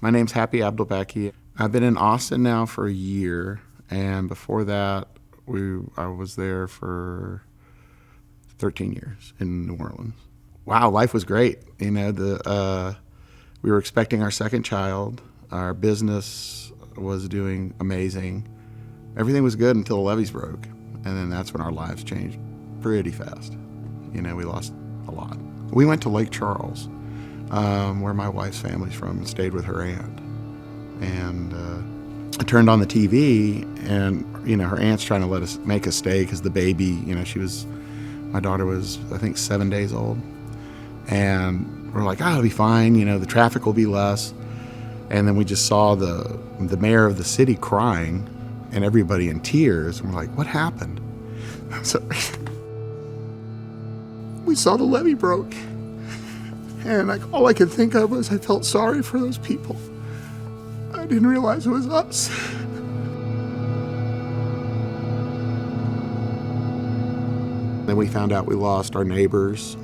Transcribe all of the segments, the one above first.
My name's Abdelbaki. I've been in Austin now for a year, and before that, I was there for 13 years in New Orleans. Wow, life was great. You know, we were expecting our second child. Our business was doing amazing. Everything was good until the levees broke, and then that's when our lives changed pretty fast. You know, we lost a lot. We went to Lake Charles, where my wife's family's from, and stayed with her aunt. And I turned on the TV, and you know, her aunt's trying to make us stay because the baby, you know, my daughter was, I think, 7 days old, and we're like, it'll be fine. You know, the traffic will be less. And then we just saw the mayor of the city crying, and everybody in tears. And we're like, what happened? So we saw the levee broke, and all I could think of was I felt sorry for those people. I didn't realize it was us. Then we found out we lost our neighbors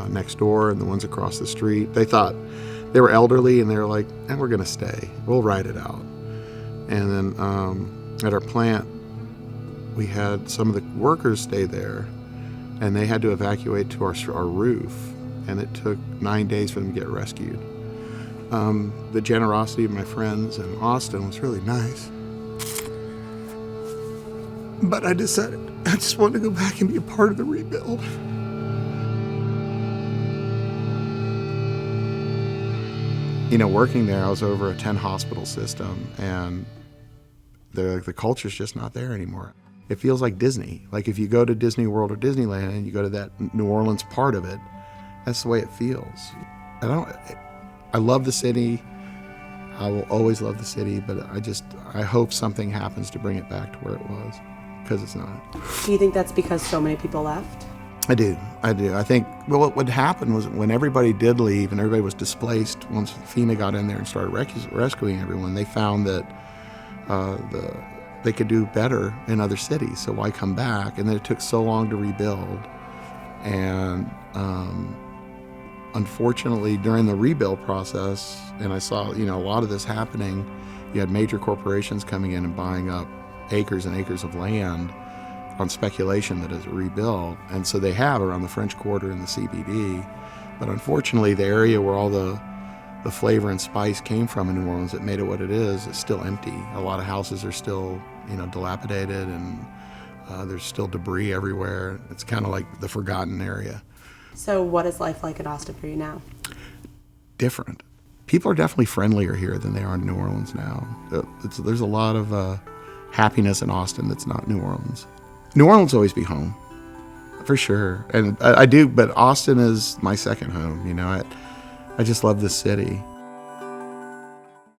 next door and the ones across the street. They thought they were elderly, and they were like, we're going to stay. We'll ride it out. And then at our plant, we had some of the workers stay there, and they had to evacuate to our roof, and it took 9 days for them to get rescued. The generosity of my friends in Austin was really nice. But I decided I just wanted to go back and be a part of the rebuild. You know, working there, I was over a 10-hospital system, and the culture's just not there anymore. It feels like Disney. Like if you go to Disney World or Disneyland and you go to that New Orleans part of it, that's the way it feels. I love the city. I will always love the city, but I hope something happens to bring it back to where it was, because it's not. Do you think that's because so many people left? I do. I think, well, what would happen was when everybody did leave and everybody was displaced, once FEMA got in there and started rescuing everyone, they found that they could do better in other cities, so why come back? And then it took so long to rebuild. And unfortunately, during the rebuild process, and I saw, you know, a lot of this happening, you had major corporations coming in and buying up acres and acres of land on speculation that it's rebuilt. And so they have around the French Quarter and the CBD. But unfortunately, the area where all the flavor and spice came from in New Orleans that made it what it is still empty. A lot of houses are still, you know, dilapidated, and there's still debris everywhere. It's kind of like the forgotten area. So what is life like in Austin for you now? Different. People are definitely friendlier here than they are in New Orleans now. There's a lot of happiness in Austin that's not New Orleans. New Orleans will always be home, for sure. And I do, but Austin is my second home. You know, I just love this city.